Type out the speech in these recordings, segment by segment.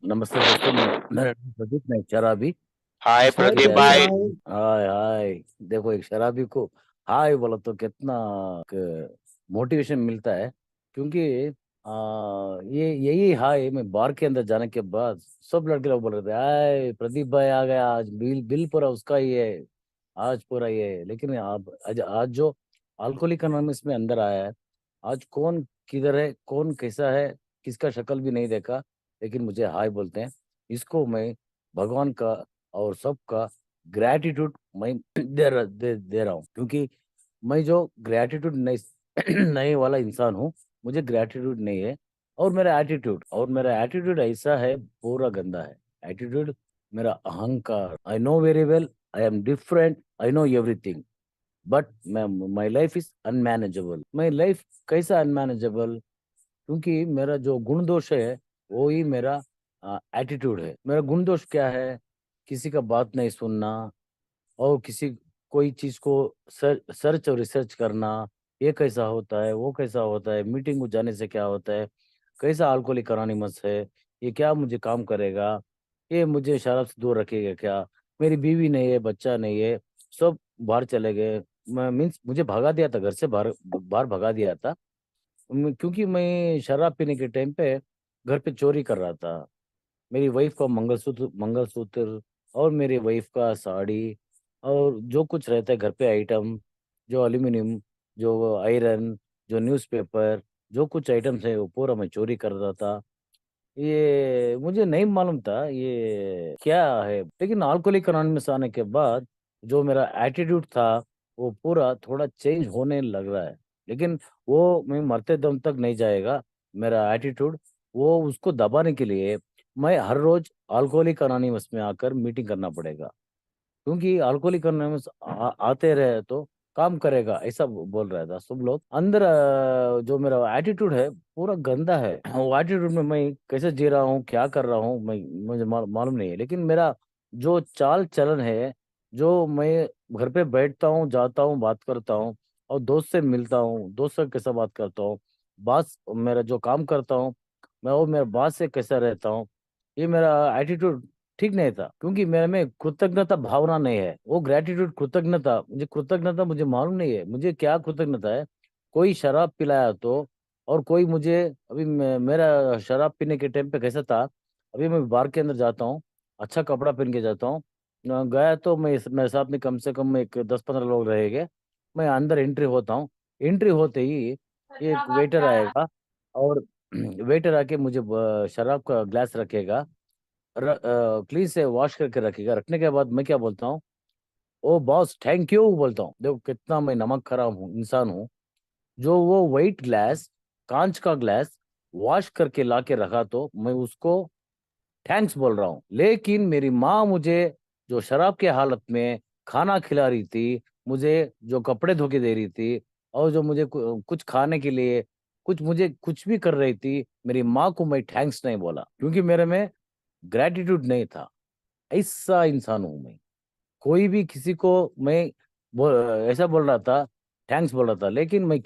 नमस्ते दोस्तों, मेरा नाम प्रदीप, मैं एक शराबी। हाय सब प्रदीप कैसे भाई। हैं? हाय हाय। देखो, एक शराबी को हाय बोला तो कितना मोटिवेशन मिलता है। क्योंकि ये यही हाय मैं बार के अंदर जाने के बाद सब लड़के लोग बोल रहे थे, हाय प्रदीप भाई आ गया, आज बिल बिल पूरा उसका ही है, आज पूरा ये है। लेकिन आज जो अल्कोहलिक एनोनिमस में अंदर आया है, आज कौन किधर है, कौन कैसा है, किसका शक्ल भी नहीं देखा, लेकिन मुझे हाय बोलते हैं। इसको मैं भगवान का और सबका ग्रैटिट्यूड मैं दे रहा हूँ। क्योंकि मैं जो ग्रैटिट्यूड नहीं नहीं वाला इंसान हूँ, मुझे ग्रैटिट्यूड नहीं है। और मेरा एटीट्यूड ऐसा है, पूरा गंदा है एटीट्यूड। मेरा अहंकार, I know very well, I am different, I know everything, but मैं my life is unmanageable. My life कैसा अनमैनेजेबल? क्योंकि मेरा जो गुण दोष है, वो ही मेरा एटीट्यूड है। मेरा गुण दोष क्या है? किसी का बात नहीं सुनना, और किसी कोई चीज को सर्च और रिसर्च करना, ये कैसा होता है, वो कैसा होता है, मीटिंग को जाने से क्या होता है, कैसा अल्कोहलिक अनोनिमस है, ये क्या मुझे काम करेगा, ये मुझे शराब से दूर रखेगा क्या, मेरी बीवी नहीं है, बच्चा नहीं है, सब बाहर चले गए। मैं मीन्स मुझे भगा दिया था घर से, बाहर बाहर भगा दिया था। क्योंकि मैं शराब पीने के टाइम पे घर पे चोरी कर रहा था। मेरी वाइफ का मंगलसूत्र और मेरी वाइफ का साड़ी, और जो कुछ रहता है घर पे आइटम, जो एल्यूमिनियम, जो आयरन, जो न्यूज़पेपर, जो कुछ आइटम्स है वो पूरा मैं चोरी कर रहा था। ये मुझे नहीं मालूम था ये क्या है। लेकिन अल्कोहलिक अनोनिमस आने के बाद जो मेरा एटीट्यूड था, वो पूरा थोड़ा चेंज होने लग रहा है। लेकिन वो मैं मरते दम तक नहीं जाएगा, मेरा एटीट्यूड। वो उसको दबाने के लिए मैं हर रोज अल्कोहलिक अनोनिमस में आकर मीटिंग करना पड़ेगा। क्योंकि अल्कोहलिक अनोनिमस आते रहे तो काम करेगा, ऐसा बोल रहा था सब लोग। अंदर जो मेरा एटीट्यूड है पूरा गंदा है। वो एटीट्यूड में मैं कैसे जी रहा हूँ, क्या कर रहा हूँ, मैं मुझे मालूम नहीं है। लेकिन मेरा जो चाल चलन है, जो मैं घर पे बैठता हूँ, जाता हूँ, बात करता हूँ, और दोस्त से मिलता हूँ, दोस्त से कैसा बात करता हूँ, बात मेरा जो काम करता हूँ मैं, वो मेरा बात से कैसा रहता हूँ, ये मेरा एटीट्यूड ठीक नहीं था। क्योंकि मेरे में कृतज्ञता भावना नहीं है, वो ग्रेटिट्यूड, कृतज्ञता, मुझे कृतज्ञता मुझे मालूम नहीं है, मुझे क्या कृतज्ञता है। कोई शराब पिलाया तो, और कोई मुझे, अभी मेरा शराब पीने के टाइम पे कैसा था, अभी मैं बार के अंदर जाता हूँ, अच्छा कपड़ा पहन के जाता हूँ, गया तो मैं मेरे साथ में कम से कम एक 10-15 लोग रहेंगे। मैं अंदर एंट्री होता हूँ, एंट्री होते ही एक वेटर आएगा, और वेटर आके मुझे शराब का ग्लास रखेगा, क्लीन से वॉश करके रखेगा। रखने के बाद मैं क्या बोलता हूँ, ओ बॉस थैंक यू बोलता हूँ। देखो कितना मैं नमक खराब हूँ, इंसान हूँ। जो वो वाइट ग्लास, कांच का ग्लास वॉश करके ला के रखा, तो मैं उसको थैंक्स बोल रहा हूँ। लेकिन मेरी माँ मुझे जो शराब के हालत में खाना खिला रही थी, मुझे जो कपड़े धो के दे रही थी, और जो मुझे कुछ खाने के लिए, कुछ मुझे कुछ भी कर रही थी, मेरी माँ को मैं थैंक्स नहीं बोला, क्योंकि मेरे में ग्रेटिट्यूड नहीं था। ऐसा इंसान हूं मैं। कोई भी किसी को मैं बोल ऐसा बोल रहा था, थैंक्स बोल रहा था, लेकिन मैं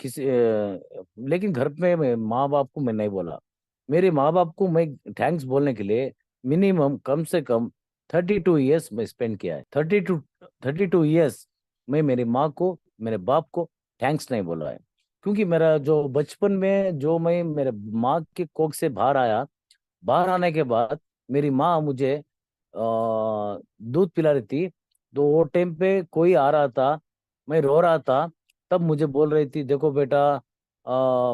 लेकिन घर पे मैं माँ बाप को मैं नहीं बोला। मेरे माँ बाप को मैं थैंक्स बोलने के लिए मिनिमम कम से कम 32 ईयर्स में स्पेंड किया है। 32 ईयर्स में मेरी माँ को, मेरे बाप को थैंक्स नहीं बोला है। क्योंकि मेरा जो बचपन में जो मैं मेरे माँ के कोख से बाहर आया, बाहर आने के बाद मेरी माँ मुझे दूध पिला रही थी। तो वो टाइम पे कोई आ रहा था, मैं रो रहा था, तब मुझे बोल रही थी, देखो बेटा,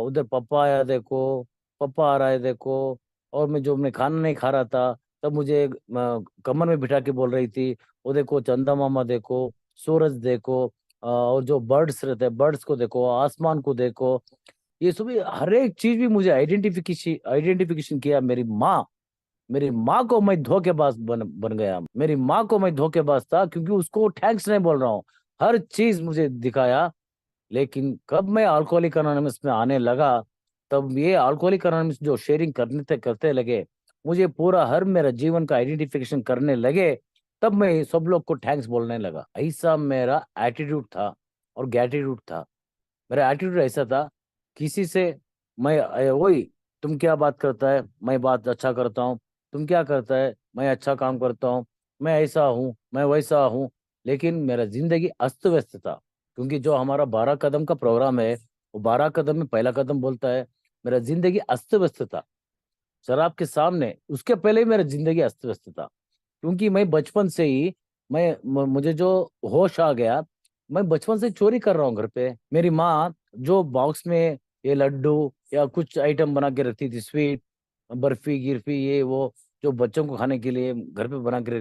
उधर पापा आया देखो, पापा आ रहा है देखो। और मैं खाना नहीं खा रहा था, तब मुझे कमर में बिठा के बोल रही थी, वो देखो चंदा मामा देखो, सूरज देखो, और जो बर्ड्स रहते हैं बर्ड्स को देखो, आसमान को देखो। ये सभी हर एक चीज भी मुझे आइडेंटिफिकेशन आइडेंटिफिकेशन किया। मेरी माँ को मैं धोखेबाज बन गया। मेरी माँ को मैं धोखेबाज था, क्योंकि उसको थैंक्स नहीं बोल रहा हूँ, हर चीज मुझे दिखाया। लेकिन कब मैं अल्कोहलिक अनोनिमस में आने लगा, तब ये अल्कोहलिक अनोनिमस जो शेयरिंग करने थे करते लगे, मुझे पूरा हर मेरा जीवन का आइडेंटिफिकेशन करने लगे, तब मैं सब लोग को थैंक्स बोलने लगा। ऐसा मेरा एटीट्यूड था और गैटीट्यूड था। मेरा एटीट्यूड ऐसा था, किसी से मैं वही, तुम क्या बात करता है, मैं बात अच्छा करता हूँ, तुम क्या करता है, मैं अच्छा काम करता हूँ, मैं ऐसा हूँ, मैं वैसा हूँ। लेकिन मेरा जिंदगी अस्त व्यस्त था, क्योंकि जो हमारा 12 कदम का प्रोग्राम है, वो 12 कदम में पहला कदम बोलता है मेरा जिंदगी अस्त व्यस्त था। शराब के सामने उसके पहले ही मेरा जिंदगी अस्त व्यस्त था। क्योंकि मैं बचपन से ही, मुझे जो होश आ गया, मैं बचपन से चोरी कर रहा हूँ घर पे। मेरी माँ जो बॉक्स में ये लड्डू या कुछ आइटम बना के रखती थी, स्वीट, बर्फी गिरफी ये वो, जो बच्चों को खाने के लिए घर पे बना के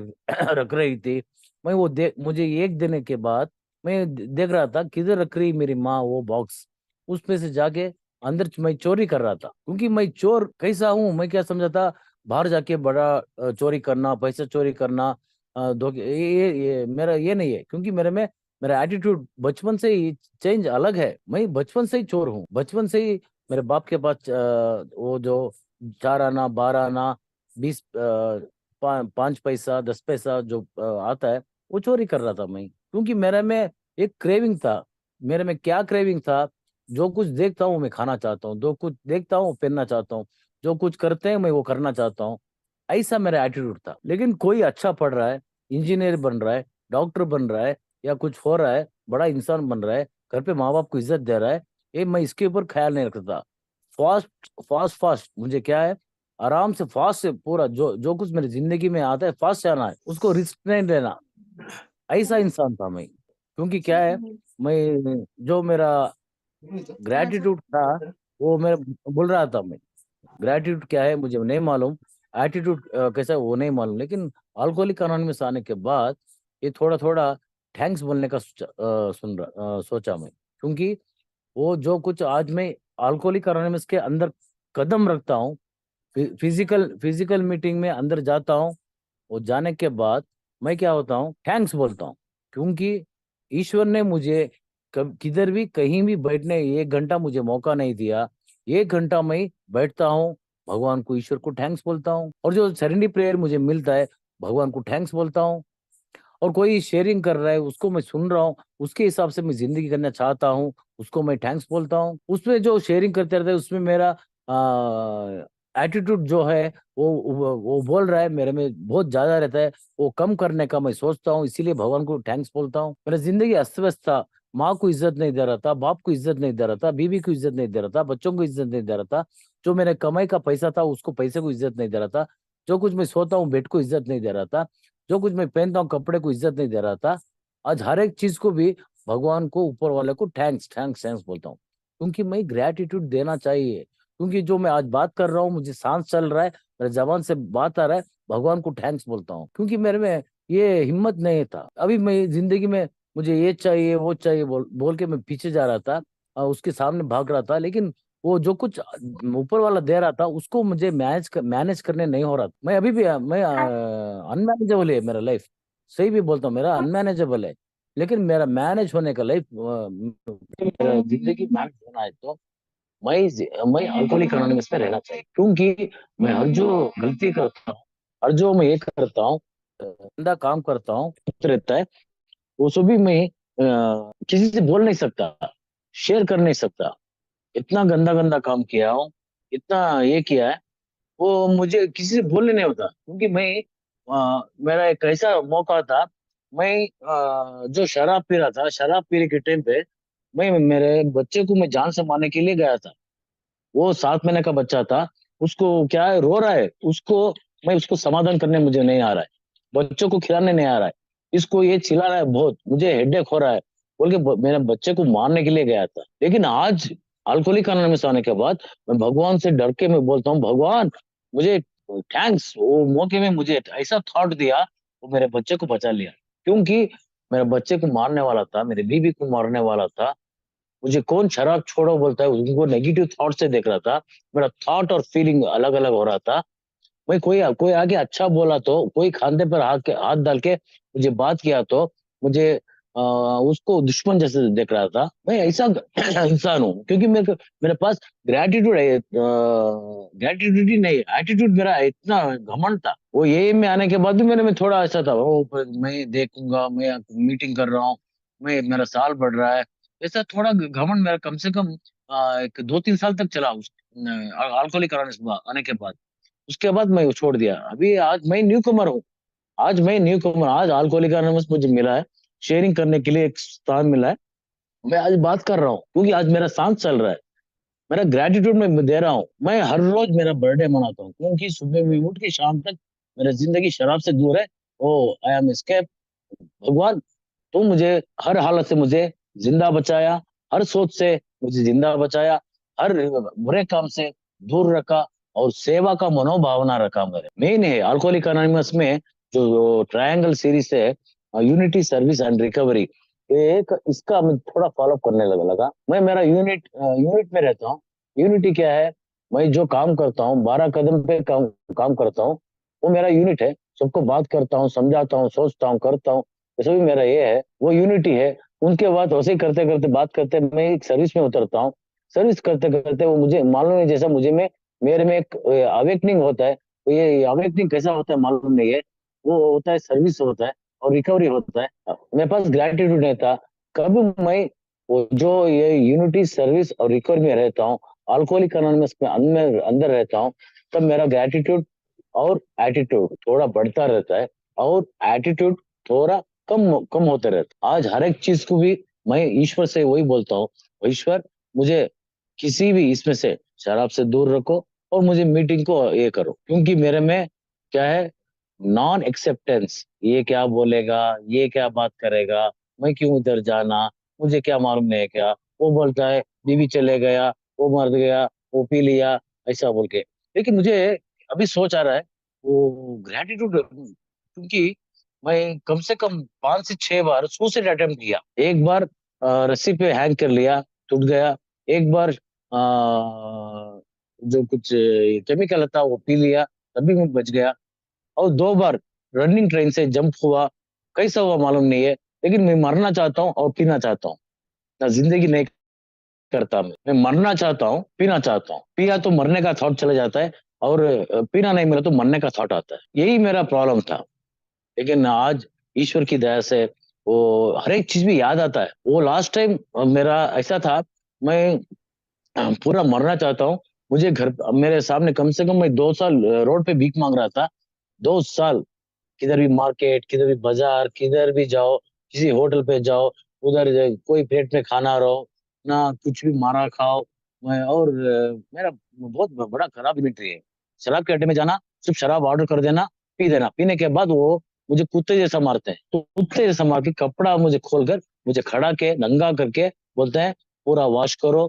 रख रही थी, मैं वो देख, मुझे एक देने के बाद मैं देख रहा था किधर रख रही मेरी माँ वो बॉक्स। उसमें से जाके अंदर मैं चोरी कर रहा था। क्योंकि मैं चोर कैसा हूँ, मैं क्या समझा था, बाहर जाके बड़ा चोरी करना, पैसा चोरी करना, धोखे, ये मेरा ये नहीं है। क्योंकि मेरा एटीट्यूड बचपन से ही चेंज अलग है। मैं बचपन से ही चोर हूँ, बचपन से ही मेरे बाप के पास वो जो 4 आना 12 आना 20 5 पैसा 10 पैसा जो आता है, वो चोरी कर रहा था मैं। क्योंकि मेरे में एक क्रेविंग था। मेरे में क्या क्रेविंग था, जो कुछ देखता हूँ मैं खाना चाहता हूँ, जो कुछ देखता हूँ पहनना चाहता हूँ, जो कुछ करते हैं मैं वो करना चाहता हूँ। ऐसा मेरा एटीट्यूड था। लेकिन कोई अच्छा पढ़ रहा है, इंजीनियर बन रहा है, डॉक्टर बन रहा है, या कुछ हो रहा है, बड़ा इंसान बन रहा है, घर पे माँ बाप को इज्जत दे रहा है, ये मैं इसके ऊपर ख्याल नहीं रखता। फास्ट फास्ट फास्ट मुझे क्या है, आराम से फास्ट से पूरा जो जो कुछ मेरी जिंदगी में आता है फास्ट से आना है, उसको रिस्क नहीं लेना। ऐसा इंसान था मैं। क्योंकि क्या है, मैं जो मेरा ग्रेटिट्यूड था, वो मैं बोल रहा था मैं, ग्रेटिट्यूड क्या है मुझे नहीं मालूम, एटीट्यूड कैसा है वो नहीं मालूम। लेकिन अल्कोहलिक अनोनिमस आने के बाद ये थोड़ा थोड़ा थैंक्स बोलने का सोचा मैं। क्योंकि वो जो कुछ आज मैं अल्कोहलिक अनोनिमस के अंदर कदम रखता हूँ, फिजिकल मीटिंग में अंदर जाता हूँ, वो जाने के बाद मैं क्या होता हूँ, थैंक्स बोलता हूँ। क्योंकि ईश्वर ने मुझे किधर भी कहीं भी बैठने 1 घंटा मुझे मौका नहीं दिया। 1 घंटा मैं बैठता हूँ, भगवान को ईश्वर को थैंक्स बोलता हूँ, और जो सरेंडरी प्रेयर मुझे मिलता है, भगवान को थैंक्स बोलता हूँ। और कोई शेयरिंग कर रहा है उसको मैं सुन रहा हूँ, उसके हिसाब से मैं जिंदगी करना चाहता हूँ, उसको मैं थैंक्स बोलता हूँ। उसमें जो शेयरिंग करते रहते हैं उसमें मेरा एटीट्यूड जो है, वो बोल रहा है मेरे में बहुत ज्यादा रहता है, वो कम करने का मैं सोचता हूँ, इसीलिए भगवान को थैंक्स बोलता हूँ। मेरा जिंदगी अस्त व्यस्त था। माँ को इज्जत नहीं दे रहा था, बाप को इज्जत नहीं दे रहा था, बीवी को इज्जत नहीं दे रहा था, बच्चों को इज्जत नहीं दे रहा था। जो मेरे कमाई का पैसा था उसको पैसे को इज्जत नहीं दे रहा था। जो कुछ मैं सोता हूँ बेड को इज्जत नहीं दे रहा था। जो कुछ मैं पहनता हूँ कपड़े को इज्जत नहीं दे रहा था। आज हर एक चीज को भी भगवान को, ऊपर वाले को थैंक्स थैंक्स थैंक्स बोलता हूँ। क्योंकि मैं ग्रेटिट्यूड देना चाहिए। क्योंकि जो मैं आज बात कर रहा हूँ, मुझे सांस चल रहा है, मेरे जबान से बात आ रहा है, भगवान को थैंक्स बोलता हूँ। क्योंकि मेरे में ये हिम्मत नहीं था। अभी मैं जिंदगी में मुझे ये चाहिए वो चाहिए बोल बोल के मैं पीछे जा रहा था, उसके सामने भाग रहा था। लेकिन वो जो कुछ ऊपर वाला दे रहा था उसको मुझे मैनेज करने नहीं हो रहा था। मैं अभी भी मैं अनमैनेजेबल है मेरा लाइफ। सही भी बोलता हूँ, मेरा अनमैनेजेबल है। लेकिन मेरा मैनेज होने का लाइफ, मेरा जिंदगी मैनेज होना है तो मैं अल्कोहलिक एनोनिमस में रहना चाहिए। क्योंकि मैं हर जो गलती करता हूँ, हर जो मैं ये करता हूँ, गंदा काम करता हूँ, रहता है, वो सब भी मैं किसी से बोल नहीं सकता, शेयर कर नहीं सकता। इतना गंदा गंदा काम किया हूँ, इतना ये किया है, वो मुझे किसी से बोलने नहीं होता। क्योंकि मैं मेरा एक ऐसा मौका था, मैं जो शराब पी रहा था, शराब पीने के टाइम पे मैं मेरे बच्चे को मैं जान से मारने के लिए गया था। वो 7 महीने का बच्चा था, उसको क्या है, रो रहा है, उसको मैं उसको समाधान करने मुझे नहीं आ रहा है, बच्चों को खिलाने नहीं आ रहा है, इसको ये चिल्ला रहा है बहुत, मुझे हेडेक हो रहा है बोल के मेरे बच्चे को मारने के लिए गया था। लेकिन आज अल्कोहलिक एनोनिमस आने के बाद मैं भगवान से डर के मैं बोलता हूँ, भगवान मुझे थैंक्स, वो मौके में मुझे ऐसा थॉट दिया, वो मेरे बच्चे को बचा लिया। क्योंकि मेरे बच्चे को मारने वाला था, मेरे बीवी को मारने वाला था, मुझे कौन शराब छोड़ो बोलता है, उनको नेगेटिव थॉट से देख रहा था। मेरा थॉट और फीलिंग अलग अलग हो रहा था। मैं कोई कोई आगे अच्छा बोला तो, कोई खांधे पर हाथ डाल के मुझे बात किया तो मुझे उसको दुश्मन जैसे देख रहा था। मैं ऐसा इंसान हूँ। क्योंकि मेरे पास ग्रेटिट्यूड है, ग्रेटिट्यूड ही नहीं, एटीट्यूड मेरा इतना घमंड था। वो ये में आने के बाद भी मेरे में थोड़ा ऐसा था, वो मैं देखूंगा, मैं मीटिंग कर रहा हूँ, मैं मेरा साल बढ़ रहा है, ऐसा थोड़ा घमंड मेरा कम से कम एक 2-3 साल तक चला उस अल्कोहलिक आने के बाद। उसके बाद मैं वो छोड़ दिया। अभी आज मैं न्यू कमर हूँ। आज मैं न्यू कमर, आज अल्कोहलिक एनोनिमस मुझे मिला है, शेयरिंग करने के लिए एक स्थान मिला है। मैं आज बात कर रहा हूँ क्योंकि आज मेरा सांस चल रहा है। मेरा ग्रेटिट्यूड मैं दे रहा हूँ। मैं हर रोज मेरा बर्थडे मनाता हूँ क्योंकि सुबह में उठ के शाम तक मेरा जिंदगी शराब से दूर है। ओ आई एम एस्केप। भगवान, तू मुझे हर हालत से मुझे जिंदा बचाया, हर सोच से मुझे जिंदा बचाया, हर बुरे काम से दूर रखा, और सेवा का मनोभावना रखा। मेरे मेन है अल्कोहलिक अनोनिमस में जो ट्रायंगल सीरीज है, यूनिटी सर्विस एंड रिकवरी, एक इसका मैं थोड़ा फॉलो करने लगा। मैं मेरा यूनिट में रहता हूँ। यूनिटी क्या है? मैं जो काम करता हूँ 12 कदम पे काम करता हूँ, वो मेरा यूनिट है। सबको बात करता हूँ, समझाता हूँ, सोचता हूँ, करता हूँ, जैसे भी मेरा ये है वो यूनिटी है। उनके बाद वैसे ही करते करते बात करते मैं एक सर्विस में उतरता हूँ। सर्विस करते करते वो मुझे मालूम नहीं, जैसा मुझे में मेरे में एक अवेकनिंग होता है। तो ये अवेकनिंग कैसा होता है मालूम नहीं है। वो होता है सर्विस होता है और रिकवरी होता है। मेरे पास ग्रेटिट्यूड नहीं था। कभी मैं वो जो ये यूनिटी सर्विस और रिकवरी में रहता हूँ, अल्कोहलिक एनोनिमस में अंदर अंदर रहता हूँ, तब मेरा ग्रेटिट्यूड और एटीट्यूड थोड़ा बढ़ता रहता है, और एटीट्यूड थोड़ा कम कम होते रहते। आज हर एक चीज को भी मैं ईश्वर से वही बोलता हूँ, ईश्वर मुझे किसी भी इसमें से शराब से दूर रखो, और मुझे मीटिंग को ये करो, क्योंकि मेरे में क्या है, नॉन एक्सेप्टेंस। ये क्या बोलेगा, ये क्या बात करेगा, मैं क्यों उधर जाना, मुझे क्या मालूम नहीं है क्या। वो बोलता है बीवी चले गया, वो मर गया, वो पी लिया, ऐसा बोल के। लेकिन मुझे अभी सोच आ रहा है वो ग्रेटिट्यूड, क्योंकि मैं कम से कम 5 से 6 बार सुसाइड अटेम्प्ट किया। एक बार रस्सी पे हैंग कर लिया, टूट गया। एक बार जो कुछ केमिकल था वो पी लिया, तभी मैं बच गया। और 2 बार रनिंग ट्रेन से जंप हुआ। कैसा हुआ मालूम नहीं है, लेकिन मैं मरना चाहता हूँ और पीना चाहता हूँ। ना जिंदगी नहीं करता। मैं मरना चाहता हूँ, पीना चाहता हूँ। पिया तो मरने का थॉट चला जाता है, और पीना नहीं मिला तो मरने का थॉट आता है। यही मेरा प्रॉब्लम था। लेकिन आज ईश्वर की दया से वो हर एक चीज भी याद आता है। वो लास्ट टाइम मेरा ऐसा था, मैं पूरा मरना चाहता हूँ। मुझे घर मेरे सामने कम से कम मैं 2 साल रोड पे भीख मांग रहा था। 2 साल, किधर भी मार्केट, किधर भी बाजार, किधर भी जाओ, किसी होटल पे जाओ, उधर कोई प्लेट में खाना रहो ना, कुछ भी मारा खाओ। मैं और मेरा बहुत बड़ा खराब इमेटरी है। शराब के अड्डे में जाना, सिर्फ शराब ऑर्डर कर देना, पी देना, पीने के बाद वो मुझे कुत्ते जैसा मारते हैं। तो कुत्ते जैसा मार के कपड़ा मुझे खोलकर, मुझे खड़ा के नंगा करके बोलते हैं पूरा वॉश करो,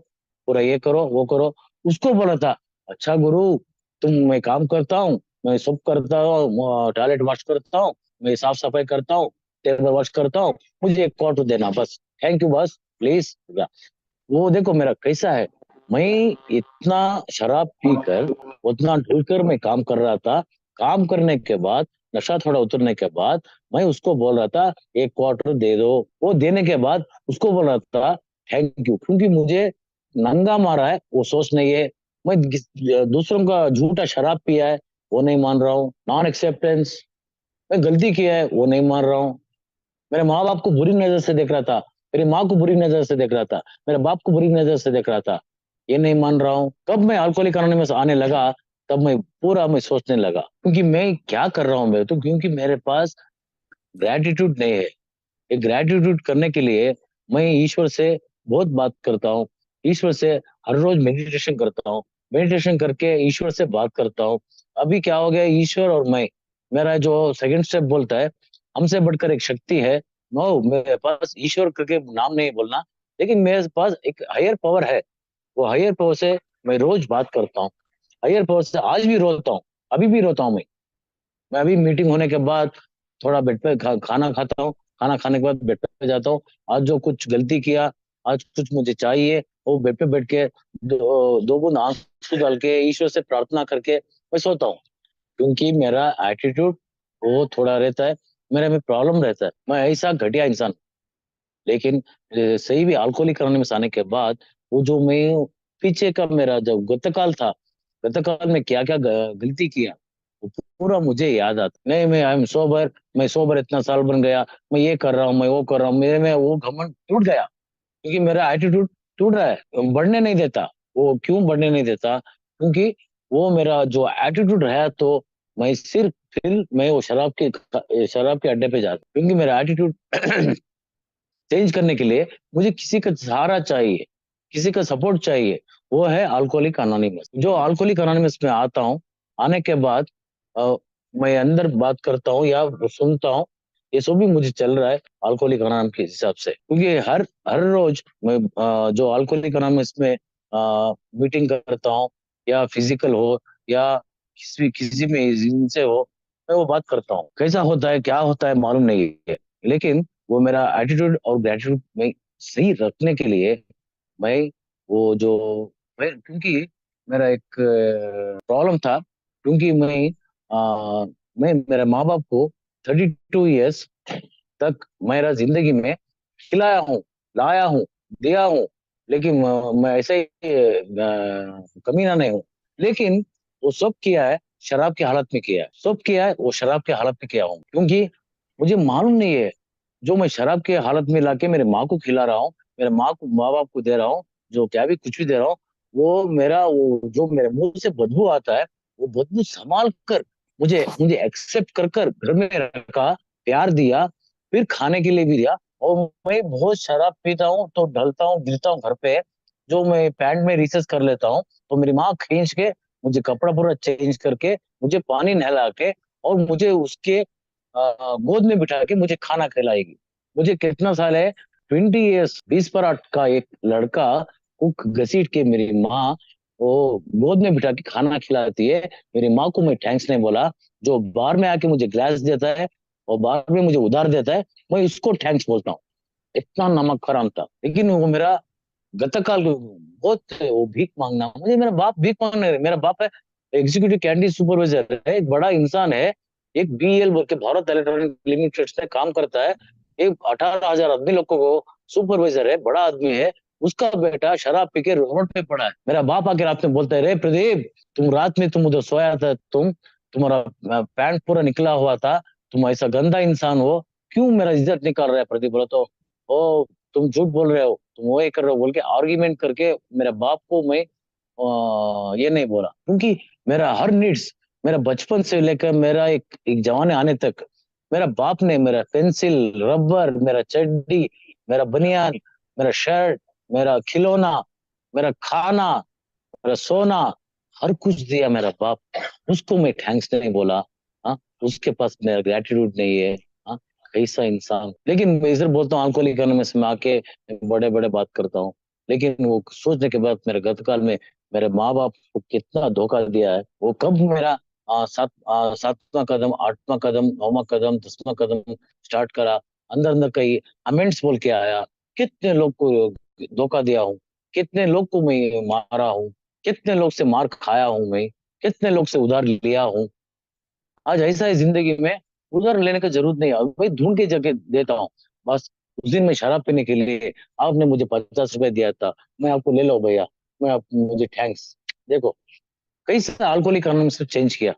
पूरा ये करो वो करो। उसको बोला था, अच्छा गुरु, मैं काम करता हूँ, मैं सब करता हूँ, टॉयलेट वॉश करता हूँ, मैं साफ सफाई करता हूँ, टेबल वॉश करता हूँ, मुझे एक क्वार्टर देना बस, थैंक यू बस, प्लीज। वो देखो मेरा कैसा है। मैं इतना शराब पीकर, उतना ढलकर मैं काम कर रहा था। काम करने के बाद, नशा थोड़ा उतरने के बाद, मैं उसको बोल रहा था एक क्वार्टर दे दो। वो देने के बाद उसको बोल रहा था थैंक यू, क्योंकि मुझे नंगा मारा है वो सोच नहीं है। मैं दूसरों का झूठा शराब पिया है, वो नहीं मान रहा हूँ। नॉन एक्सेप्टेंस, मैं गलती किया है वो नहीं मान रहा हूँ। मेरे माँ बाप को बुरी नजर से देख रहा था, मेरी माँ को बुरी नजर से देख रहा था, मेरे बाप को बुरी नजर से देख रहा था, ये नहीं मान रहा हूँ। कब मैं अल्कोहलिक एनोनिमस आने लगा, तब मैं सोचने लगा, क्योंकि मैं क्या कर रहा हूँ। मैं तो क्योंकि मेरे पास ग्रेटिट्यूड नहीं है। ये ग्रेटिट्यूड करने के लिए मैं ईश्वर से बहुत बात करता हूँ। ईश्वर से हर रोज मेडिटेशन करता हूँ। मेडिटेशन करके ईश्वर से बात करता हूँ। अभी क्या हो गया, ईश्वर और मैं, मेरा जो सेकंड स्टेप बोलता है हमसे बढ़कर एक शक्ति है। नो, मेरे पास ईश्वर करके नाम नहीं बोलना, लेकिन मेरे पास एक हायर पावर है। वो हायर पावर से मैं रोज बात करता हूँ। हायर पावर से आज भी रोता हूँ, अभी भी रोता हूँ मैं अभी मीटिंग होने के बाद थोड़ा बेड पे खाना खाता हूँ। खाना खाने के बाद बेड पे जाता हूँ। आज जो कुछ गलती किया, आज कुछ मुझे चाहिए, वो बेड पे बैठ के दो बूंद आंसू डाल के ईश्वर से प्रार्थना करके मैं सोता हूँ। क्योंकि मेरा एटीट्यूड वो थोड़ा रहता है, मेरे में प्रॉब्लम रहता है, मैं ऐसा घटिया इंसान। लेकिन सही भी अल्कोहलिक करने में आने के बाद, वो जो मैं पीछे का मेरा जो गतकाल था, गतकाल में क्या क्या गलती किया, वो पूरा मुझे याद आता। नहीं, मैं आई एम सोबर, मैं सोबर इतना साल बन गया, मैं ये कर रहा हूँ, मैं वो कर रहा हूँ, मेरे में वो घमंड टूट गया। क्योंकि मेरा एटीट्यूड टूट रहा है, बढ़ने नहीं देता। वो क्यों बढ़ने नहीं देता? क्योंकि वो मेरा जो एटीट्यूड रहा, तो मैं सिर्फ फिर मैं वो शराब के अड्डे पे जाता, क्योंकि मेरा एटीट्यूड चेंज करने के लिए मुझे किसी का सहारा चाहिए, किसी का सपोर्ट चाहिए। वो है अल्कोहलिक अनोनिमस। जो अल्कोहलिक अनोनिमस में आता हूँ, आने के बाद अ, मैं अंदर बात करता हूँ या सुनता हूँ, ये सब भी मुझे चल रहा है अल्कोहलिक अनोनिमस के हिसाब से। क्योंकि हर हर रोज मैं जो अल्कोहलिक अनोनिमस में मीटिंग करता हूँ, या फिजिकल हो या किसी में इनसे हो, मैं वो बात करता हूँ। कैसा होता है, क्या होता है, मालूम नहीं है, लेकिन वो मेरा एटीट्यूड और ग्रेटिट्यूड में सही रखने के लिए मैं वो जो क्योंकि मेरा एक प्रॉब्लम था, क्योंकि मैं मेरे माँ बाप को 32 इयर्स तक मेरा जिंदगी में खिलाया हूँ, लाया हूँ, दिया हूँ, लेकिन मैं ऐसे ही कमीना नहीं हूँ। लेकिन वो सब किया है शराब की हालत में, किया है सब किया है वो शराब की हालत में किया हूँ, क्योंकि मुझे मालूम नहीं है जो मैं शराब के हालत में लाके मेरे माँ को खिला रहा हूँ, मेरे माँ बाप को दे रहा हूँ, जो क्या भी कुछ भी दे रहा हूँ, वो जो मेरे मुंह से बदबू आता है, वो बदबू संभाल कर मुझे मुझे एक्सेप्ट कर कर घर में रखा, प्यार दिया, फिर खाने के लिए भी दिया। और मैं बहुत शराब पीता हूँ तो ढलता हूँ, गिरता हूँ घर पे, जो मैं पैंट में रिसेस कर लेता हूँ, तो मेरी माँ खींच के मुझे कपड़ा पूरा चेंज करके, मुझे पानी नहला के, और मुझे उसके गोद में बिठा के मुझे खाना खिलाएगी। मुझे कितना साल है, 20 इयर्स, 20 पर 8 का एक लड़का कुक घसीट के मेरी माँ वो गोद में बिठा के खाना खिलाती है। मेरी माँ को मैं थैंक्स नहीं बोला, जो बार में आके मुझे ग्लास देता है और बार में मुझे उधार देता है, मैं इसको थैंक्स बोलता हूँ। इतना नमक हराम था, लेकिन वो मेरा गतकाल बहुत वो भीख मांगना, मुझे मेरा बाप भीख मांगना है। मेरा बाप है एग्जीक्यूटिव कैंटीन सुपरवाइजर है, एक बड़ा इंसान है, एक बीएल बोल के भारत इलेक्ट्रॉनिक लिमिटेड में काम करता है, एक 18,000 आदमी लोगों को सुपरवाइजर है, बड़ा आदमी है। उसका बेटा शराब पी के रोड पे पड़ा है। मेरा बाप आके रात में बोलता है, रे प्रदीप, तुम रात में तुम उधर सोया था, तुम्हारा पैंट पूरा निकला हुआ था, तुम ऐसा गंदा इंसान हो, क्यों मेरा इज्जत निकाल रहा है? प्रदीप बोला तो, ओ तुम झूठ बोल रहे हो, तुम वो ये कर रहे हो बोल के आर्ग्यूमेंट करके मेरे बाप को मैं ये नहीं बोला, क्योंकि मेरा हर नीड्स, मेरा बचपन से लेकर मेरा एक जवानी आने तक, मेरा बाप ने मेरा पेंसिल, रबर, मेरा चड्डी, मेरा बनियान, मेरा शर्ट, मेरा खिलौना, मेरा खाना, मेरा सोना, हर कुछ दिया मेरा बाप। उसको मैं थैंक्स नहीं बोला। हाँ, उसके पास मेरा ग्रेटिट्यूड नहीं है। हाँ, कैसा इंसान। लेकिन मैं इधर बोलता हूँ अल्कोहल इकोनॉमिक्स में आके बड़े बड़े बात करता हूँ, लेकिन वो सोचने के बाद मेरे गतकाल में मेरे माँ बाप को कितना धोखा दिया है। वो कब मेरा सातवां कदम, आठवां कदम, नौवां कदम, 10वां कदम स्टार्ट करा, अंदर अंदर कई अमेंड्स बोल के आया, कितने लोग को धोखा दिया हूँ, कितने लोग को मैं मारा हूँ, कितने लोग से मार खाया हूं मैं, कितने लोग से उधार लिया हूं। आज ऐसा है जिंदगी में, उधार लेने का जरूरत नहीं है, भाई ढूंढ के जगह देता हूँ। बस उस दिन मैं शराब पीने के लिए आपने मुझे 50 रुपए दिया था, मैं आपको ले लो भैया, मुझे थैंक्स। देखो कैसा अल्कोहलिक कानून से चेंज किया।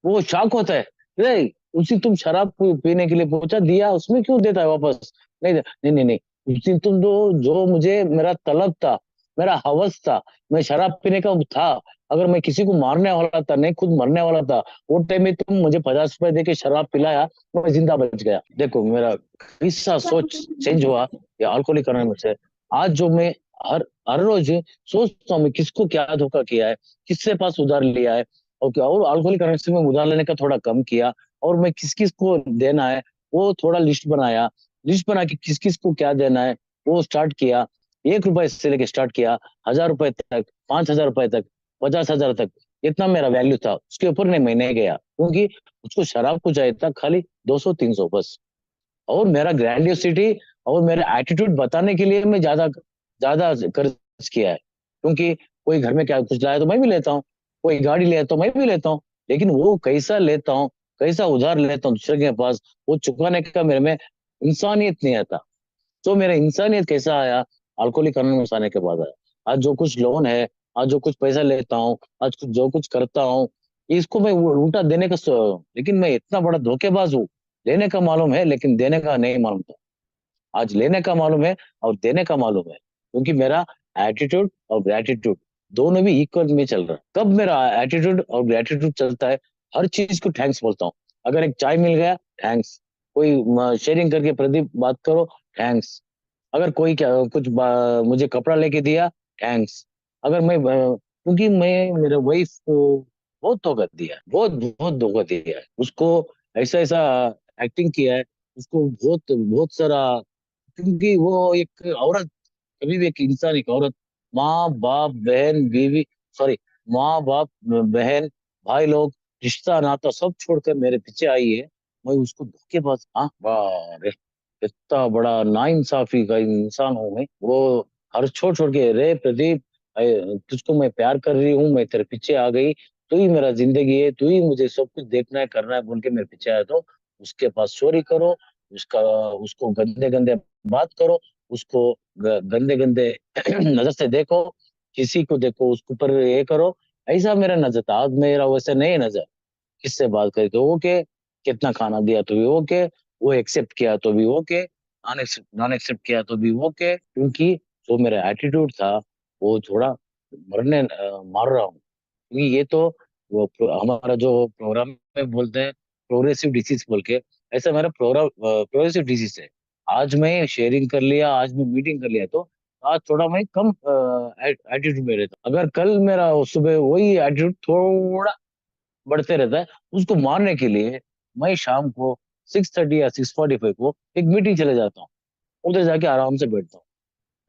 वो शॉक होता है, रे उसी तुम शराब पीने के लिए पहुंचा दिया, उसमें क्यों देता है वापस? नहीं नहीं नहीं नहीं, उस दिन तुम जो मुझे मेरा तलब था, मेरा हवस था, मैं शराब पीने का था, अगर मैं किसी को मारने वाला था, नहीं खुद मरने वाला था, वो टाइम में तुम मुझे 50 रुपए दे के शराब पिलाया, मैं जिंदा बच गया। देखो मेरा किस्सा सोच चेंज हुआ या अल्कोहलिक करने से। आज जो मैं हर हर रोज सोचता हूँ मैं किसको क्या धोखा किया है, किससे पास उधार लिया है, और अल्कोहलिक करेंसी में उधार लेने का थोड़ा कम किया, और मैं किस किस को देना है वो थोड़ा लिस्ट बनाया, लिस्ट बना के किस किस को क्या देना है वो स्टार्ट किया। 1 रुपए से लेके स्टार्ट किया, 1,000 रुपए तक, 5,000 रुपए तक, 50,000 तक, इतना मेरा वैल्यू था। उसके ऊपर नहीं महीने गया, क्योंकि उसको शराब को चाहिए था खाली 200-300 बस। और मेरा ग्रैंडियोसिटी और मेरा एटीट्यूड बताने के लिए मैं ज्यादा ज्यादा खर्च किया है, क्योंकि कोई घर में क्या कुछ लाया तो मैं भी लेता हूँ, कोई गाड़ी ले तो मैं भी लेता हूँ, लेकिन वो कैसा लेता हूँ, कैसा उधार लेता हूँ दूसरे के पास, वो चुकाने का मेरे में इंसानियत नहीं आता। तो मेरा इंसानियत कैसा आया, अल्कोहलिक अनोनिमस आने के बाद आया। आज जो कुछ लोन है, आज जो कुछ पैसा लेता हूँ, आज जो कुछ करता हूँ, इसको मैं उल्टा देने का लेकिन मैं इतना बड़ा धोखेबाज हूँ। लेने का मालूम है लेकिन देने का नहीं मालूम था। आज लेने का मालूम है और देने का मालूम है, क्योंकि मेरा एटीट्यूड और ग्रेटिट्यूड दोनों भी इक्वल में चल रहा है। कब मेरा एटीट्यूड और ग्रेटिट्यूड चलता है, हर चीज को थैंक्स बोलता हूँ। अगर एक चाय मिल गया, थैंक्स। कोई शेयरिंग करके प्रदीप बात करो, थैंक्स। अगर कोई क्या कुछ मुझे कपड़ा लेके दिया, थैंक्स। अगर क्योंकि मैं मेरे वाइफ को बहुत धोखा दिया है, बहुत बहुत धोखा दिया है उसको। ऐसा ऐसा एक्टिंग किया है उसको, बहुत बहुत सारा। क्योंकि वो एक औरत, कभी भी एक इंसान, एक औरत, माँ बाप बहन बीवी, सॉरी, माँ बाप बहन भाई लोग, रिश्ता नाता सब छोड़कर मेरे पीछे आई है। मैं उसको धोखेबाज, हाँ वाह रे, इतना बड़ा नाइंसाफी का इंसान हूँ मैं। वो हर छोड़ छोड़ के, रे प्रदीप, तुझको मैं प्यार कर रही हूँ, मैं तेरे पीछे आ गई, तू ही मेरा जिंदगी है, तू ही मुझे सब कुछ देखना है करना है बोल के मेरे पीछे आया, तो उसके पास चोरी करो, उसका उसको गंदे गंदे बात करो, उसको गंदे गंदे नजर से देखो, किसी को देखो उसके ऊपर ये करो। ऐसा मेरा नजर था, आज मेरा वैसे नहीं नजर। किससे बात करी तो ओके, कितना खाना दिया तो भी ओके, वो एक्सेप्ट किया तो भी ओके, नॉन एक्सेप्ट किया तो भी ओके। क्योंकि जो मेरा एटीट्यूड था, वो थोड़ा मार रहा हूँ। क्योंकि ये तो हमारा जो प्रोग्राम में बोलते हैं प्रोग्रेसिव डिसीज बोल के, ऐसा मेरा प्रोग्राम प्रोग्रेसिव डिसीज है। आज मैं शेयरिंग कर लिया, आज मैं मीटिंग कर लिया, तो आज थोड़ा मैं कम एटीट्यूड में रहता। अगर कल मेरा सुबह वही एटीट्यूड थोड़ा बढ़ते रहता है, उसको मारने के लिए मैं शाम को 6:30 या 6:45 को एक मीटिंग चले जाता हूँ। उधर जाके आराम से बैठता हूँ।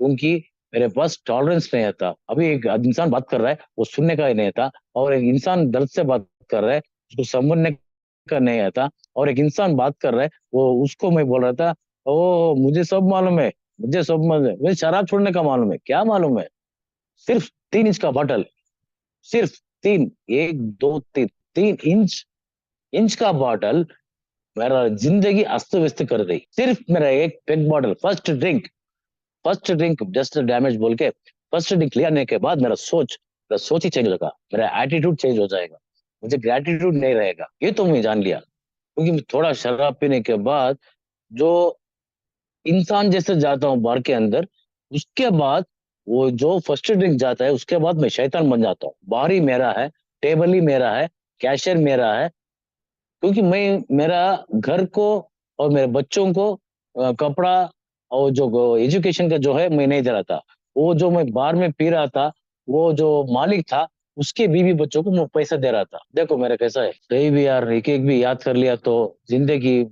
क्योंकि मेरे पास टॉलरेंस नहीं आता। अभी एक इंसान बात कर रहा है, वो सुनने का ही नहीं आता। और एक इंसान दर्द से बात कर रहा है, उसको समझने का नहीं आता। और एक इंसान बात कर रहा है, वो उसको मैं बोल रहा था, ओ मुझे सब मालूम है, मुझे सब मालूम है, मुझे शराब छोड़ने का मालूम है, क्या मालूम है? सिर्फ 3 इंच का बॉटल, सिर्फ तीन, एक दो तीन, 3 इंच, इंच का बॉटल मेरा जिंदगी अस्त व्यस्त कर दी। सिर्फ मेरा एक peg bottle, first drink just damage बोल के, फर्स्ट ड्रिंक लेने के बाद मेरा सोच ही चेंज होगा, मेरा एटीट्यूड चेंज हो जाएगा, मुझे ग्रेटिट्यूड नहीं रहेगा। ये तो मैं जान लिया। क्योंकि मैं थोड़ा शराब पीने के बाद जो इंसान जैसे जाता हूँ बार के अंदर, उसके बाद वो जो फर्स्ट ड्रिंक जाता है, उसके बाद मैं शैतान बन जाता हूँ। बार ही मेरा है, टेबल ही मेरा है, कैशियर मेरा है। क्योंकि मैं मेरा घर को और मेरे बच्चों को कपड़ा और जो एजुकेशन का जो है मैं नहीं दे रहा था। वो जो मैं बार में पी रहा था, वो जो मालिक था, उसके बीवी बच्चों को मैं पैसा दे रहा था। देखो मेरा कैसा है, कहीं भी यार एक एक भी याद कर लिया तो जिंदगी,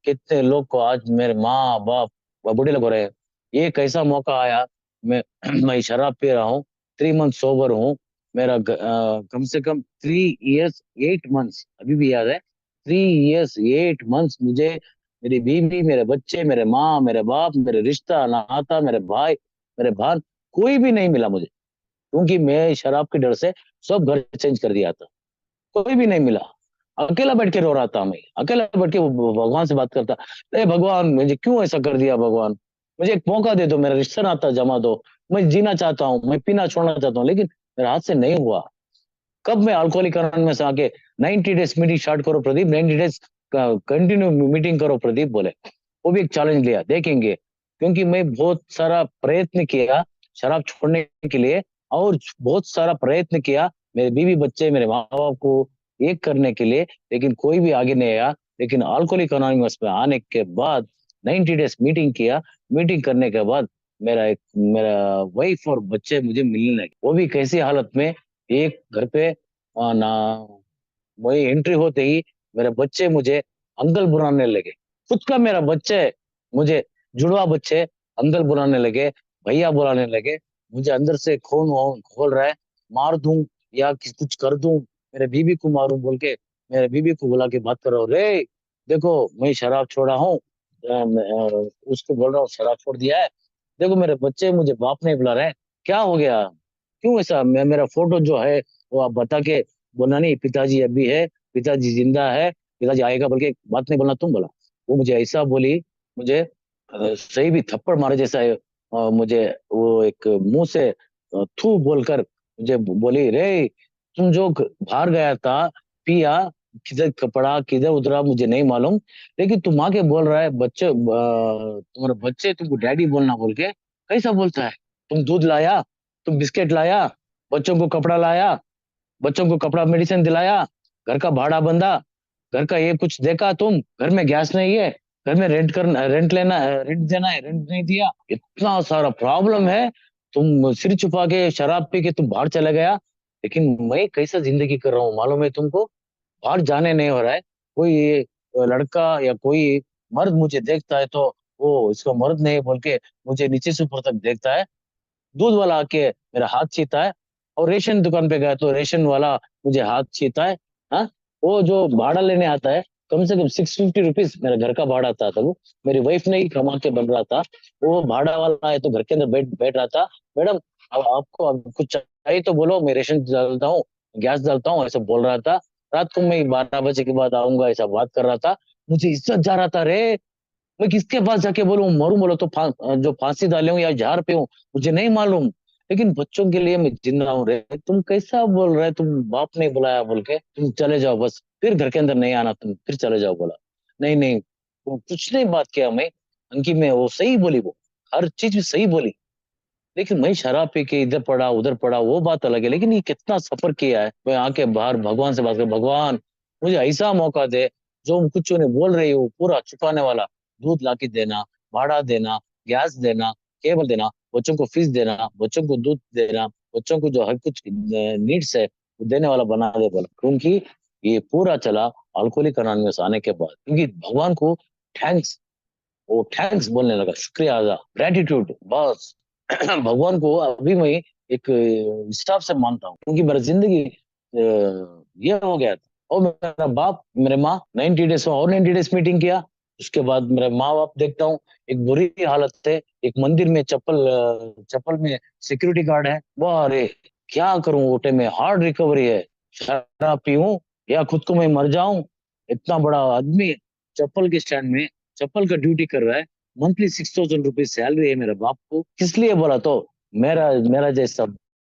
कितने लोग को आज मेरे माँ बाप बूढ़े लोग हो रहे हैं। ये कैसा मौका आया, मैं मैं शराब पी रहा हूँ, 3 मंथ सोबर हूँ। मेरा कम से कम 3 years 8 months अभी भी याद है। 3 years 8 months मुझे मेरी बीवी, मेरे बच्चे, मेरे माँ, मेरे बाप, मेरे रिश्ता नाता, मेरे भाई, मेरे भान, कोई भी नहीं मिला मुझे। क्योंकि मैं शराब के डर से सब घर चेंज कर दिया था, कोई भी नहीं मिला। अकेला बैठ के रो रहा था मैं, अकेला बैठ के वो भगवान से बात करता, अरे भगवान मुझे क्यों ऐसा कर दिया, भगवान मुझे एक मौका दे दो, मेरा रिश्ता नाता जमा दो, मैं जीना चाहता हूँ, मैं पीना छोड़ना चाहता हूँ, लेकिन मेरे हाथ से नहीं हुआ। कब मैं अल्कोहलिक में से आके 90 डेज मीटिंग स्टार्ट करो प्रदीप, 90 डेज कंटिन्यू मीटिंग करो प्रदीप बोले, वो भी एक चैलेंज लिया, देखेंगे। क्योंकि मैं बहुत सारा प्रयत्न किया शराब छोड़ने के लिए, और बहुत सारा प्रयत्न किया मेरे बीवी बच्चे मेरे माँ बाप को एक करने के लिए, लेकिन कोई भी आगे नहीं आया। लेकिन अल्कोहलिक अनोनिमस में आने के बाद 90 डेज मीटिंग किया, मीटिंग करने के बाद मेरा वाइफ और बच्चे मुझे मिलने लगे। वो भी कैसी हालत में, एक घर पे ना, वही एंट्री होते ही मेरे बच्चे मुझे अंकल बुलाने लगे। खुद का मेरा बच्चे मुझे, जुड़वा बच्चे, अंकल बुलाने लगे, भैया बुलाने लगे। मुझे अंदर से खून खोल रहा है, मार दूं या कुछ कर दूं, मेरे बीबी को मारूं बोल के मेरे बीबी को बुला के बात कर रहा हूँ, रे देखो मैं शराब छोड़ा हूँ। उसको बोल रहा हूँ शराब छोड़ दिया है। देखो मेरे बच्चे मुझे बाप नहीं बुला रहे हैं, क्या हो गया, क्यों ऐसा? मेरा फोटो जो है वो आप बता के बोलना नहीं, पिताजी अभी है, पिताजी जिंदा है, पिताजी आएगा बोल के बात नहीं बोलना, तुम बोला। वो मुझे ऐसा बोली, मुझे सही भी थप्पड़ मारे जैसा है। मुझे वो एक मुंह से थू बोलकर मुझे बोली, रे तुम जो बाहर गया था, पिया, किधर कपड़ा किधर उतरा मुझे नहीं मालूम, लेकिन तुम आके बोल रहा है बच्चे, तुम्हारे बच्चे तुमको डैडी बोलना बोल के, कैसा बोलता है? तुम दूध लाया, तुम बिस्किट लाया, बच्चों को कपड़ा लाया, बच्चों को कपड़ा मेडिसिन दिलाया, घर का भाड़ा बंधा, घर का ये कुछ देखा, तुम घर में गैस नहीं है, घर में रेंट करना, रेंट लेना है, रेंट देना है, रेंट नहीं दिया, इतना सारा प्रॉब्लम है। तुम सिर छुपा के शराब पी के तुम बाहर चला गया। लेकिन मैं कैसा जिंदगी कर रहा हूँ मालूम है तुमको? बाहर जाने नहीं हो रहा है। कोई ये लड़का या कोई मर्द मुझे देखता है तो वो इसका मर्द नहीं बोल के मुझे नीचे से ऊपर तक देखता है। दूध वाला आके मेरा हाथ छीता है, और रेशन दुकान पे गया तो रेशन वाला मुझे हाथ छीता है। हाँ, वो जो भाड़ा लेने आता है, कम से कम 650 रुपीज मेरा घर का भाड़ा आता था। वो मेरी वाइफ ने ही कमा के बन रहा था। वो भाड़ा वाला है तो घर के अंदर बैठ बैठ रहा था। मैडम, अब आपको अब कुछ चाहिए तो बोलो, मैं रेशन डालता हूँ, गैस डालता हूँ, ऐसा बोल रहा था। रात को मैं 12 बजे के बाद आऊंगा ऐसा बात कर रहा था। मुझे इज्जत जा रहा था रे। मैं किसके पास जाके बोलूं, मरूं बोलो तो जो फांसी डाले हूं या जहर पे हूं, मुझे नहीं मालूम। लेकिन बच्चों के लिए मैं जिंदा हूं रे। तुम कैसा बोल रहे, तुम बाप नहीं बुलाया बोल के तुम चले जाओ बस, फिर घर के अंदर नहीं आना, तुम फिर चले जाओ बोला। नहीं नहीं, वो कुछ नहीं बात किया मैं। अंकी में वो सही बोली, वो हर चीज भी सही बोली। लेकिन मैं शराब पी के इधर पड़ा उधर पड़ा वो बात अलग है, लेकिन ये कितना सफर किया है। मैं आके बाहर भगवान से बात कर, भगवान मुझे ऐसा मौका दे, जो कुछ उन्हें बोल रही हो पूरा चुकाने वाला। दूध लाके देना, भाड़ा देना, गैस देना, केबल देना, बच्चों को फीस देना, बच्चों को दूध देना, बच्चों को जो हर कुछ नीड्स है वो देने वाला बना दे बोला। क्योंकि ये पूरा चला अल्कोहलिक अनोनिमस आने के बाद। क्योंकि भगवान को थैंक्स, वो थैंक्स बोलने लगा, शुक्रिया अदा, ग्रेटिट्यूड बस। भगवान को अभी मैं एक हिसाब से मानता हूँ, क्योंकि मेरा जिंदगी ये हो गया था। और मेरा बाप मेरे माँ 90 डेज में और 90 डेज मीटिंग किया। उसके बाद मेरे माँ बाप देखता हूँ, एक बुरी हालत है, एक मंदिर में चप्पल में सिक्योरिटी गार्ड है। वाह रे, क्या करूं, ओटे में हार्ड रिकवरी है। शराब पीऊं या खुद को मैं मर जाऊं, इतना बड़ा आदमी चप्पल के स्टैंड में चप्पल का ड्यूटी कर रहा है। मंथली 6,000 रुपीज सैलरी है मेरे बाप को। किस लिए बोला तो, मेरा मेरा जैसा,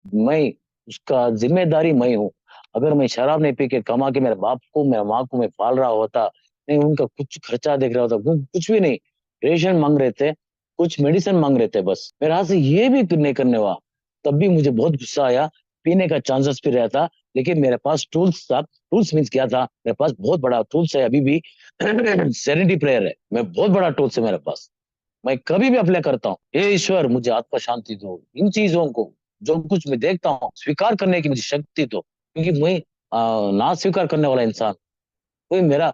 मैं उसका जिम्मेदारी मैं हूँ। अगर मैं शराब नहीं पी के कमा के मेरे बाप को मेरे माँ को मैं पाल रहा होता, नहीं उनका कुछ खर्चा देख रहा होता, कुछ भी नहीं, रेशन मांग रहे थे, कुछ मेडिसिन मांग रहे थे, बस मेरे हाथ से ये भी नहीं करने हुआ, तब भी मुझे बहुत गुस्सा आया। पीने का चांसेस भी रहता, लेकिन मेरे पास टूल्स था। टूल्स मीन्स क्या था, मेरे पास बहुत बड़ा टूल्स है अभी भी। सेरेनिटी प्रेयर है, मैं बहुत बड़ा टूल्स है मेरे पास। मैं कभी भी अप्लाई करता हूँ, हे ईश्वर मुझे आत्मा शांति दो, इन चीजों को जो कुछ मैं देखता हूँ स्वीकार करने की मुझे शक्ति दो। क्योंकि मैं ना स्वीकार करने वाला इंसान, कोई मेरा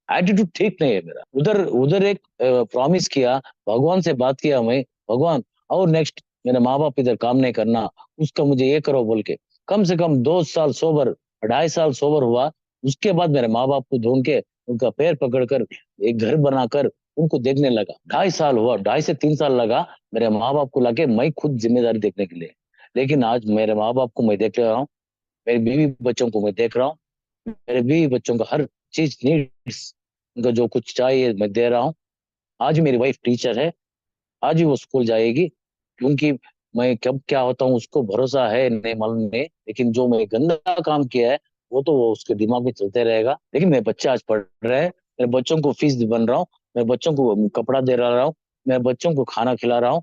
एटीट्यूड ठीक नहीं है मेरा। उधर उधर एक प्रॉमिस किया, भगवान से बात किया मैं, भगवान और नेक्स्ट मेरे माँ बाप इधर काम नहीं करना, उसका मुझे ये करो बोल के। कम से कम 2 साल सोबर, 2.5 साल सोबर हुआ। उसके बाद मेरे माँ बाप को ढूंढ के उनका पैर पकड़कर एक घर बनाकर उनको देखने लगा। 2.5 साल हुआ, 2.5 से 3 साल लगा मेरे माँ बाप को लाके मैं खुद जिम्मेदारी देखने के लिए। लेकिन आज मेरे माँ बाप को मैं देख रहा हूँ, मेरी बीवी बच्चों को मैं देख रहा हूँ। मेरे बीवी बच्चों का हर चीज नीड्स, उनका जो कुछ चाहिए मैं दे रहा हूँ। आज मेरी वाइफ टीचर है, आज ही वो स्कूल जाएगी। क्योंकि मैं कब क्या होता हूँ उसको भरोसा है नहीं मालूम नहीं, लेकिन जो मैं गंदा काम किया है वो तो वो उसके दिमाग में चलते रहेगा। लेकिन मेरे बच्चे आज पढ़ रहे हैं, मेरे बच्चों को फीस बन रहा हूँ, मैं बच्चों को कपड़ा दे रहा हूँ, मैं बच्चों को खाना खिला रहा हूँ।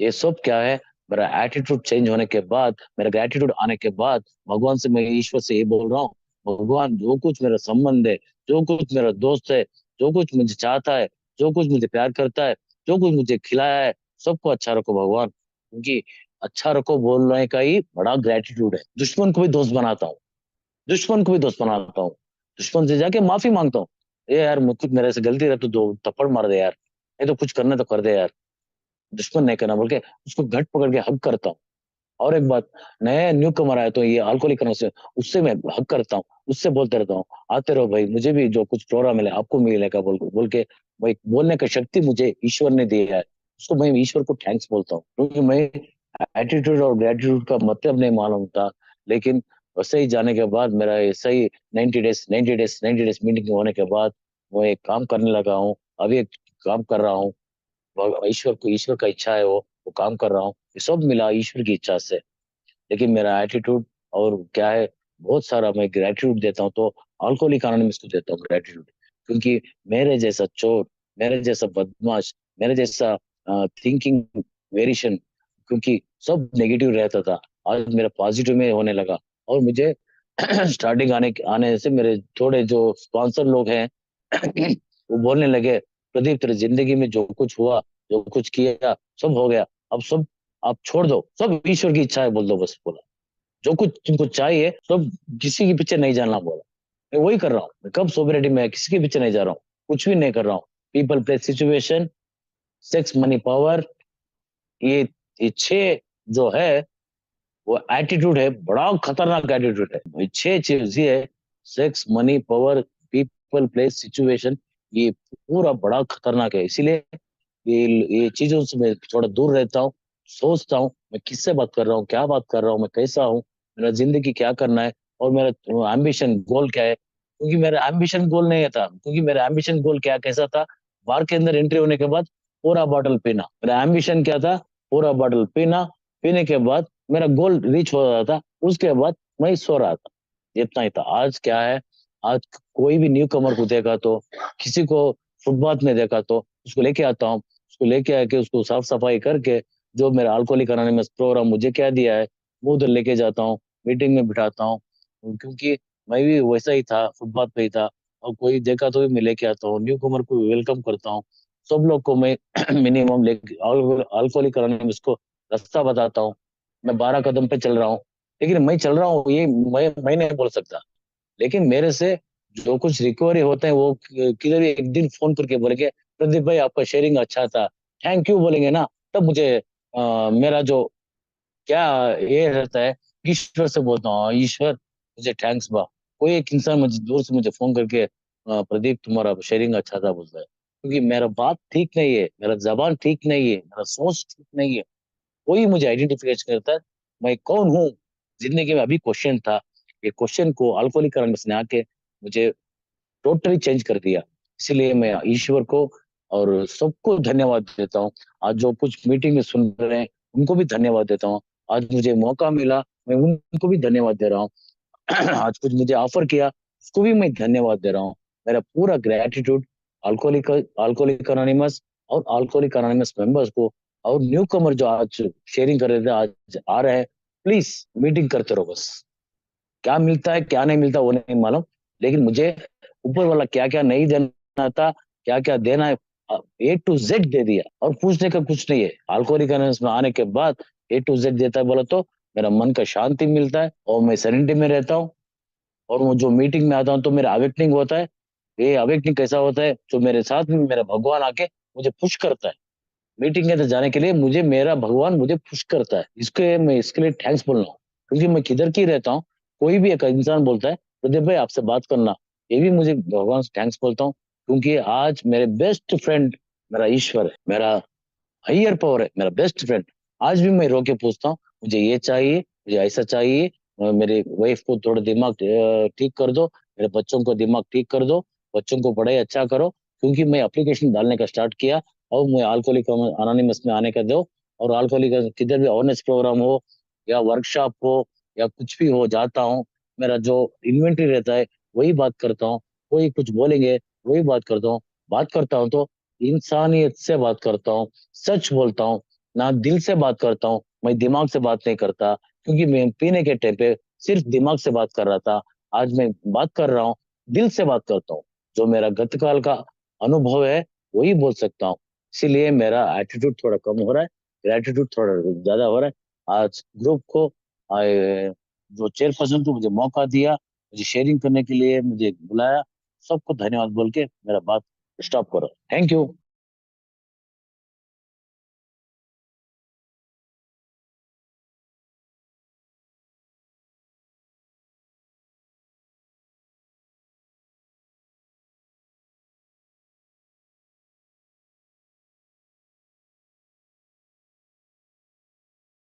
ये सब क्या है, मेरा एटीट्यूड चेंज होने के बाद, मेरा ग्रेटिट्यूड आने के बाद, भगवान से मैं ईश्वर से ये बोल रहा हूँ, भगवान जो कुछ मेरा संबंध है, जो कुछ मेरा दोस्त है, जो कुछ मुझे चाहता है, जो कुछ मुझे प्यार करता है, जो कुछ मुझे खिलाया है, सबको अच्छा रखो भगवान। क्योंकि अच्छा रखो बोलने का ही बड़ा ग्रेटिट्यूड है। दुश्मन को भी दोस्त बनाता हूँ, दुश्मन को भी दोस्त बनाता हूँ, दुश्मन से जाके माफी मांगता हूँ। ये यार कुछ मेरे से गलती रहा तो दो थप्पड़ मार दे यार, नहीं तो कुछ करने तो कर दे यार, दुश्मन नहीं करना बोल के उसको घट पकड़ के हक करता हूँ। और एक बात, नया न्यू कमर आया तो ये अल्कोहलिक से उससे मैं हक करता हूँ, उससे बोलते रहता हूँ, आते रहो भाई, मुझे भी जो कुछ प्रोग्राम मिले आपको मिलेगा बोल के भाई, बोलने का शक्ति मुझे ईश्वर ने दी है। उसको मैं ईश्वर को थैंक्स बोलता हूँ। क्योंकि मैं एटीट्यूड और ग्रेटिट्यूड का मतलब नहीं मालूम था। लेकिन वैसे ही जाने के बाद मेरा ये सही 90 डेज मीटिंग होने के बाद मैं एक काम करने लगा हूँ। अभी एक काम कर रहा हूँ, ईश्वर को, ईश्वर का इच्छा है वो काम कर रहा हूँ, ये सब मिला ईश्वर की इच्छा से। लेकिन मेरा एटीट्यूड और क्या है, बहुत सारा मैं ग्रेटिट्यूड देता हूँ तो अल्कोहलिक अनोनिमस को देता हूँ ग्रेटिट्यूड। क्योंकि मेरे जैसा चोर, मेरे जैसा बदमाश, मेरे जैसा थिंकिंग वेरिएशन, क्योंकि सब नेगेटिव रहता था, आज मेरा पॉजिटिव में होने लगा। और मुझे स्टार्टिंग आने आने से मेरे थोड़े जो स्पॉन्सर लोग हैं वो बोलने लगे, प्रदीप तेरी जिंदगी में जो कुछ हुआ, जो कुछ किया, सब हो गया, अब सब आप छोड़ दो, सब ईश्वर की इच्छा है बोल दो बस, बोला जो कुछ तुमको चाहिए सब, किसी के पीछे नहीं जाना, बोला। मैं वही कर रहा हूँ, मैं कब सोबरिटी में किसी के पीछे नहीं जा रहा हूँ, कुछ भी नहीं कर रहा हूँ। People place situation, sex money power, ये ये छह जो है वो एटीट्यूड है, बड़ा खतरनाक एटीट्यूड है। ये छह चीज ये है, sex money power people place situation, ये पूरा बड़ा खतरनाक है। इसीलिए ये ये चीजों से मैं थोड़ा दूर रहता हूँ, सोचता हूँ मैं किससे बात कर रहा हूँ, क्या बात कर रहा हूँ, मैं कैसा हूँ, मेरा जिंदगी क्या करना है, और मेरा एम्बिशन गोल क्या है। क्योंकि मेरा एम्बिशन गोल नहीं था, क्योंकि मेरा एम्बिशन गोल क्या कैसा था, बार के अंदर एंट्री होने के बाद पूरा बॉटल पीना, मेरा एम्बिशन क्या था, पूरा बॉटल पीना, पीने के बाद मेरा गोल रीच हो रहा था, उसके बाद मैं सो रहा था, इतना ही था। आज क्या है, आज कोई भी न्यू कमर को देखा तो, किसी को फुटपाथ में देखा तो उसको लेके आता हूँ, उसको लेके आके उसको साफ सफाई करके, जो मेरा अल्कोहलिक अनोनिमस प्रोग्राम मुझे क्या दिया है वो उधर लेके जाता हूँ, मीटिंग में बिठाता हूँ। क्योंकि मैं भी वैसा ही था, फुटपाथ पे ही था, और कोई देखा तो भी मैं लेके आता हूँ, न्यू कमर को वेलकम करता हूँ, सब लोग को मैं मिनिमम लेके अल्कोहलिक अनोनिमस को रास्ता बताता हूँ। मैं 12 कदम पे चल रहा हूँ, लेकिन मैं चल रहा हूँ ये मैं नहीं बोल सकता, लेकिन मेरे से जो कुछ रिकवरी होते हैं वो किधर भी एक दिन फोन करके बोलेंगे, प्रदीप भाई आपका शेयरिंग अच्छा था, थैंक यू बोलेंगे ना, तब मुझे मेरा जो क्या ये रहता है, ईश्वर से बोलता हूँ, ईश्वर मुझे थैंक्स बा। कोई एक इंसान मुझे दूर से मुझे फोन करके प्रदीप तुम्हारा शेयरिंग अच्छा था बोलता है, क्योंकि मेरा बात ठीक नहीं है, मेरा जबान ठीक नहीं है, मेरा सोच ठीक नहीं है, कोई मुझे आइडेंटिफिकेशन करता है मैं कौन हूँ। जिंदगी में अभी क्वेश्चन था, ये क्वेश्चन को अल्कोहलिक ने आके मुझे टोटली चेंज कर दिया। इसीलिए मैं ईश्वर को और सबको धन्यवाद देता हूँ। आज जो कुछ मीटिंग में सुन रहे हैं उनको भी धन्यवाद देता हूँ। आज मुझे मौका मिला, मैं उनको भी धन्यवाद दे रहा हूँ। आज कुछ मुझे ऑफर किया, उसको भी मैं धन्यवाद दे रहा हूँ। मेरा पूरा ग्रेटिट्यूड अल्कोहलिक अल्कोहलिक अनोनिमस और अल्कोहलिक अनोनिमस मेंबर्स को, और न्यू कमर जो आज शेयरिंग कर रहे थे, आज आ रहे हैं, प्लीज मीटिंग करते रहो बस। क्या मिलता है क्या नहीं मिलता वो नहीं मालूम, लेकिन मुझे ऊपर वाला क्या क्या नहीं देना था, क्या क्या देना है, A to Z दे दिया, और पूछने का कुछ नहीं है। अल्कोहलिक अनोनिमस में आने के बाद A to Z देता है बोला तो मेरा मन का शांति मिलता है, और मैं सेरेनिटी में रहता हूँ। और वो जो मीटिंग में आता हूँ तो मेरा अवेकनिंग होता है। ये अवेकनिंग कैसा होता है, जो मेरे साथ में मेरा भगवान आके मुझे पुश करता है, मीटिंग के अंदर जाने के लिए मुझे मेरा भगवान मुझे पुश करता है। इसके मैं इसके लिए थैंक्स बोल रहा हूँ, क्योंकि मैं किधर की रहता हूँ, कोई भी एक इंसान बोलता है प्रदीप भाई आपसे बात करना, ये भी मुझे भगवान से थैंक्स बोलता हूँ। क्योंकि आज मेरे बेस्ट फ्रेंड मेरा ईश्वर है, मेरा हायर पावर है, मेरा बेस्ट फ्रेंड। आज भी मैं रो के पूछता हूँ मुझे ये चाहिए, मुझे ऐसा चाहिए, मेरे वाइफ को थोड़ा दिमाग ठीक कर दो, मेरे बच्चों को दिमाग ठीक कर दो, बच्चों को पढ़ाई अच्छा करो। क्योंकि मैं एप्लीकेशन डालने का स्टार्ट किया, और मैं अल्कोहलिक अनोनिमस में आने का दो, और अल्कोहलिक किधर भी अवेयरनेस प्रोग्राम हो या वर्कशॉप हो या कुछ भी हो जाता हूँ, मेरा जो इन्वेंटरी रहता है वही बात करता हूँ। कोई कुछ बोलेंगे वही बात करता हूँ तो इंसानियत से बात करता हूँ, सच बोलता हूँ, ना दिल से बात करता हूँ, मैं दिमाग से बात नहीं करता। क्योंकि मैं पीने के टाइम पे सिर्फ दिमाग से बात कर रहा था, आज मैं बात कर रहा हूँ, दिल से बात करता हूँ, जो मेरा गतकाल का अनुभव है वही बोल सकता हूँ। इसीलिए मेरा एटीट्यूड थोड़ा कम हो रहा है, ग्रेटिट्यूड थोड़ा ज्यादा हो रहा है। आज ग्रुप को जो चेयरपर्सन को मुझे मौका दिया, मुझे शेयरिंग करने के लिए मुझे बुलाया, सबको धन्यवाद बोल के मेरा बात स्टॉप करो। Thank you.